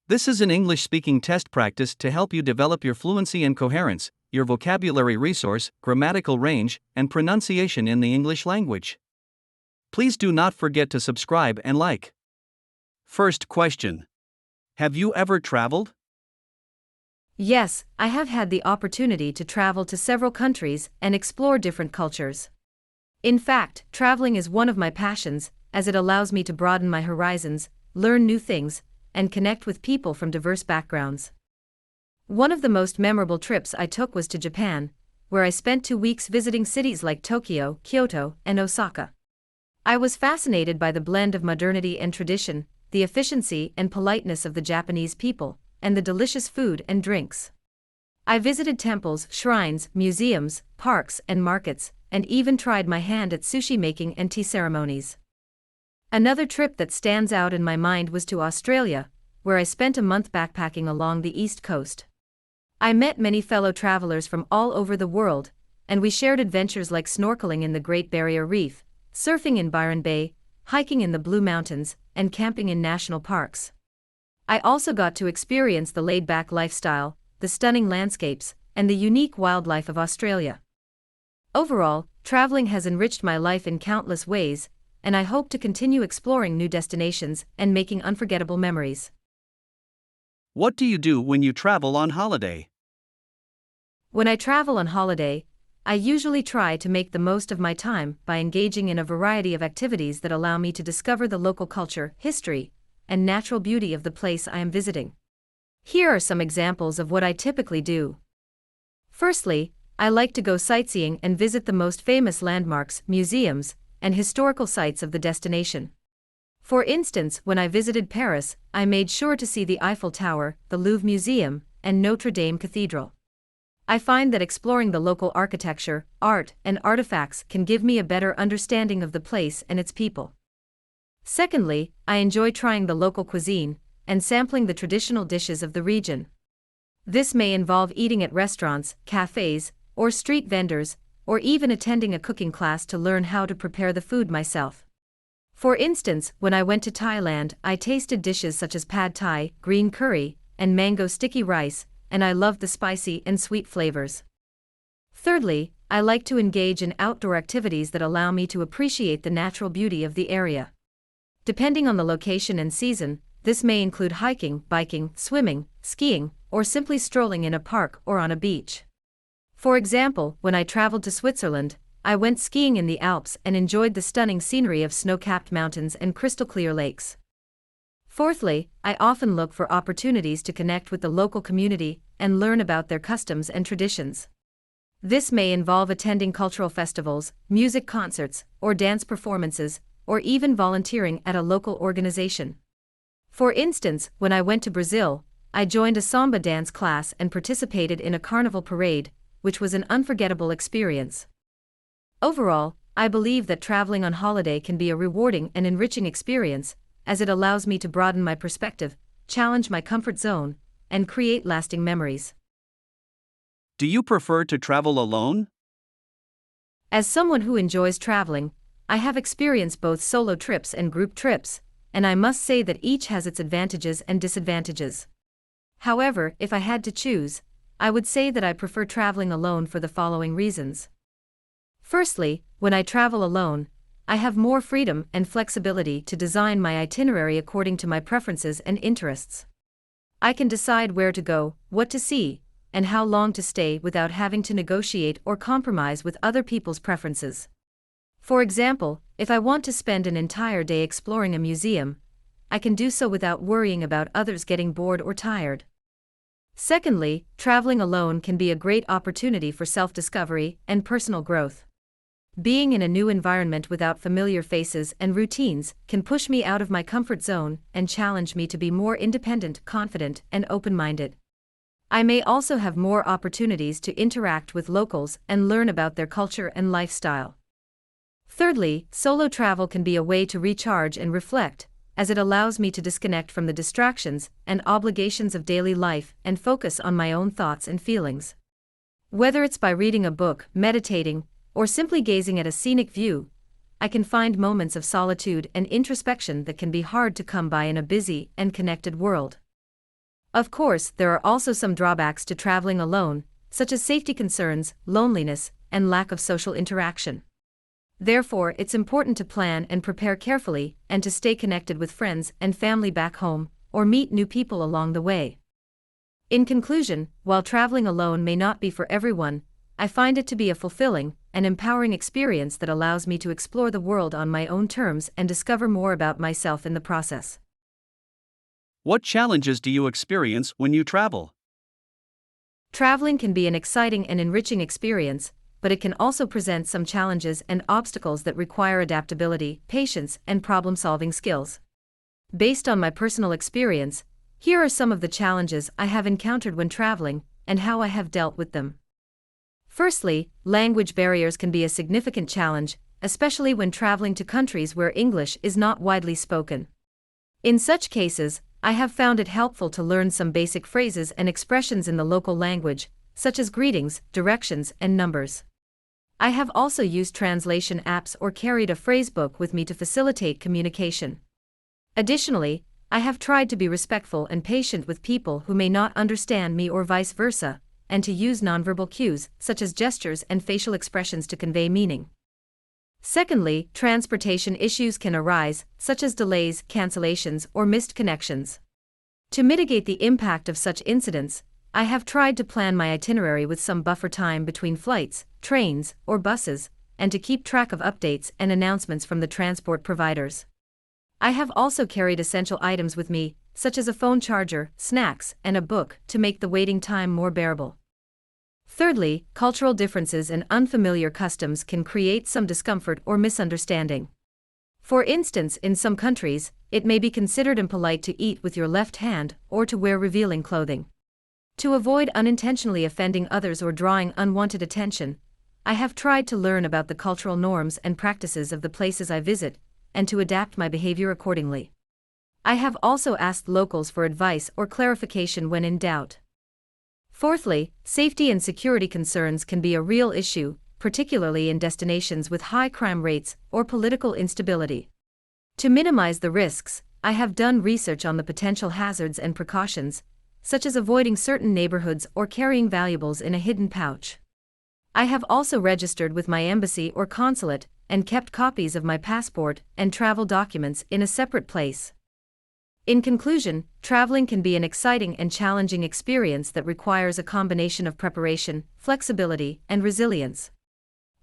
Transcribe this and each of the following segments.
This is an English-speaking test practice to help you develop your fluency and coherence, your vocabulary resource, grammatical range, and pronunciation in the English language. Please do not forget to subscribe and like. First question. Have you ever traveled? Yes, I have had the opportunity to travel to several countries and explore different cultures. In fact, traveling is one of my passions, as it allows me to broaden my horizons, learn new things, and connect with people from diverse backgrounds. One of the most memorable trips I took was to Japan, where I spent 2 weeks visiting cities like Tokyo, Kyoto, and Osaka. I was fascinated by the blend of modernity and tradition, the efficiency and politeness of the Japanese people, and the delicious food and drinks. I visited temples, shrines, museums, parks, and markets, and even tried my hand at sushi making and tea ceremonies. Another trip that stands out in my mind was to Australia, where I spent a month backpacking along the East Coast. I met many fellow travelers from all over the world, and we shared adventures like snorkeling in the Great Barrier Reef, surfing in Byron Bay, hiking in the Blue Mountains, and camping in national parks. I also got to experience the laid-back lifestyle, the stunning landscapes, and the unique wildlife of Australia. Overall, traveling has enriched my life in countless ways, and I hope to continue exploring new destinations and making unforgettable memories. What do you do when you travel on holiday? When I travel on holiday, I usually try to make the most of my time by engaging in a variety of activities that allow me to discover the local culture, history, and natural beauty of the place I am visiting. Here are some examples of what I typically do. Firstly, I like to go sightseeing and visit the most famous landmarks, museums, and historical sites of the destination. For instance, when I visited Paris, I made sure to see the Eiffel Tower, the Louvre Museum, and Notre Dame Cathedral. I find that exploring the local architecture, art, and artifacts can give me a better understanding of the place and its people. Secondly, I enjoy trying the local cuisine and sampling the traditional dishes of the region. This may involve eating at restaurants, cafes, or street vendors, or even attending a cooking class to learn how to prepare the food myself. For instance, when I went to Thailand, I tasted dishes such as pad thai, green curry, and mango sticky rice, and I loved the spicy and sweet flavors. Thirdly, I like to engage in outdoor activities that allow me to appreciate the natural beauty of the area. Depending on the location and season, this may include hiking, biking, swimming, skiing, or simply strolling in a park or on a beach. For example, when I traveled to Switzerland, I went skiing in the Alps and enjoyed the stunning scenery of snow-capped mountains and crystal-clear lakes. Fourthly, I often look for opportunities to connect with the local community and learn about their customs and traditions. This may involve attending cultural festivals, music concerts, or dance performances, or even volunteering at a local organization. For instance, when I went to Brazil, I joined a samba dance class and participated in a carnival parade, which was an unforgettable experience. Overall, I believe that traveling on holiday can be a rewarding and enriching experience, as it allows me to broaden my perspective, challenge my comfort zone, and create lasting memories. Do you prefer to travel alone? As someone who enjoys traveling, I have experienced both solo trips and group trips, and I must say that each has its advantages and disadvantages. However, if I had to choose, I would say that I prefer traveling alone for the following reasons. Firstly, when I travel alone, I have more freedom and flexibility to design my itinerary according to my preferences and interests. I can decide where to go, what to see, and how long to stay without having to negotiate or compromise with other people's preferences. For example, if I want to spend an entire day exploring a museum, I can do so without worrying about others getting bored or tired. Secondly, traveling alone can be a great opportunity for self-discovery and personal growth. Being in a new environment without familiar faces and routines can push me out of my comfort zone and challenge me to be more independent, confident, and open-minded. I may also have more opportunities to interact with locals and learn about their culture and lifestyle. Thirdly, solo travel can be a way to recharge and reflect, as it allows me to disconnect from the distractions and obligations of daily life and focus on my own thoughts and feelings. Whether it's by reading a book, meditating, or simply gazing at a scenic view, I can find moments of solitude and introspection that can be hard to come by in a busy and connected world. Of course, there are also some drawbacks to traveling alone, such as safety concerns, loneliness, and lack of social interaction. Therefore, it's important to plan and prepare carefully and to stay connected with friends and family back home, or meet new people along the way. In conclusion, while traveling alone may not be for everyone, I find it to be a fulfilling and empowering experience that allows me to explore the world on my own terms and discover more about myself in the process. What challenges do you experience when you travel? Traveling can be an exciting and enriching experience, but it can also present some challenges and obstacles that require adaptability, patience, and problem-solving skills. Based on my personal experience, here are some of the challenges I have encountered when traveling, and how I have dealt with them. Firstly, language barriers can be a significant challenge, especially when traveling to countries where English is not widely spoken. In such cases, I have found it helpful to learn some basic phrases and expressions in the local language, such as greetings, directions, and numbers. I have also used translation apps or carried a phrasebook with me to facilitate communication. Additionally, I have tried to be respectful and patient with people who may not understand me or vice versa, and to use nonverbal cues, such as gestures and facial expressions to convey meaning. Secondly, transportation issues can arise, such as delays, cancellations, or missed connections. To mitigate the impact of such incidents, I have tried to plan my itinerary with some buffer time between flights, trains, or buses, and to keep track of updates and announcements from the transport providers. I have also carried essential items with me, such as a phone charger, snacks, and a book, to make the waiting time more bearable. Thirdly, cultural differences and unfamiliar customs can create some discomfort or misunderstanding. For instance, in some countries, it may be considered impolite to eat with your left hand or to wear revealing clothing. To avoid unintentionally offending others or drawing unwanted attention, I have tried to learn about the cultural norms and practices of the places I visit, and to adapt my behavior accordingly. I have also asked locals for advice or clarification when in doubt. Fourthly, safety and security concerns can be a real issue, particularly in destinations with high crime rates or political instability. To minimize the risks, I have done research on the potential hazards and precautions, such as avoiding certain neighborhoods or carrying valuables in a hidden pouch. I have also registered with my embassy or consulate and kept copies of my passport and travel documents in a separate place. In conclusion, traveling can be an exciting and challenging experience that requires a combination of preparation, flexibility, and resilience.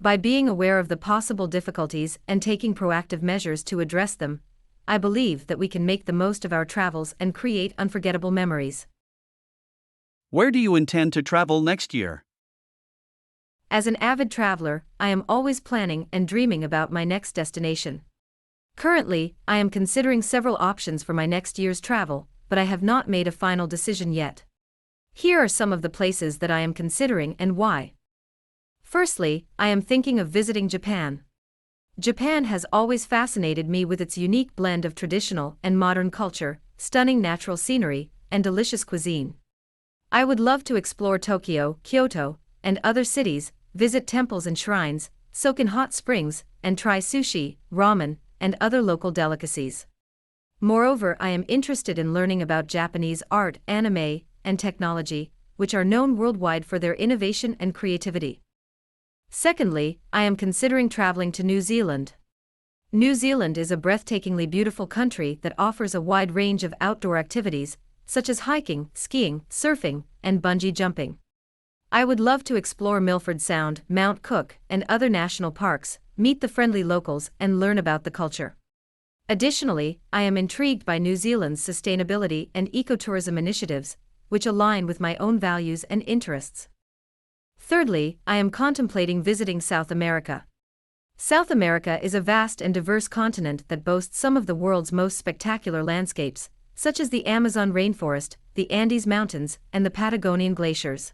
By being aware of the possible difficulties and taking proactive measures to address them, I believe that we can make the most of our travels and create unforgettable memories. Where do you intend to travel next year? As an avid traveler, I am always planning and dreaming about my next destination. Currently, I am considering several options for my next year's travel, but I have not made a final decision yet. Here are some of the places that I am considering and why. Firstly, I am thinking of visiting Japan. Japan has always fascinated me with its unique blend of traditional and modern culture, stunning natural scenery, and delicious cuisine. I would love to explore Tokyo, Kyoto, and other cities, visit temples and shrines, soak in hot springs, and try sushi, ramen, and other local delicacies. Moreover, I am interested in learning about Japanese art, anime, and technology, which are known worldwide for their innovation and creativity. Secondly, I am considering traveling to New Zealand. New Zealand is a breathtakingly beautiful country that offers a wide range of outdoor activities, such as hiking, skiing, surfing, and bungee jumping. I would love to explore Milford Sound, Mount Cook, and other national parks, meet the friendly locals, and learn about the culture. Additionally, I am intrigued by New Zealand's sustainability and ecotourism initiatives, which align with my own values and interests. Thirdly, I am contemplating visiting South America. South America is a vast and diverse continent that boasts some of the world's most spectacular landscapes, such as the Amazon rainforest, the Andes Mountains, and the Patagonian glaciers.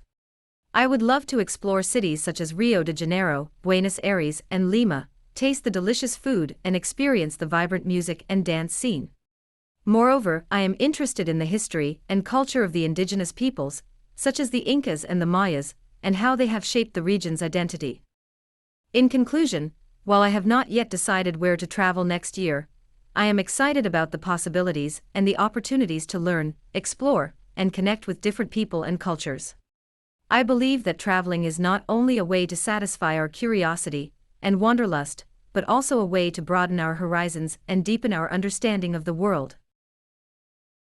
I would love to explore cities such as Rio de Janeiro, Buenos Aires, and Lima, taste the delicious food, and experience the vibrant music and dance scene. Moreover, I am interested in the history and culture of the indigenous peoples, such as the Incas and the Mayas, and how they have shaped the region's identity. In conclusion, while I have not yet decided where to travel next year, I am excited about the possibilities and the opportunities to learn, explore, and connect with different people and cultures. I believe that traveling is not only a way to satisfy our curiosity and wanderlust, but also a way to broaden our horizons and deepen our understanding of the world.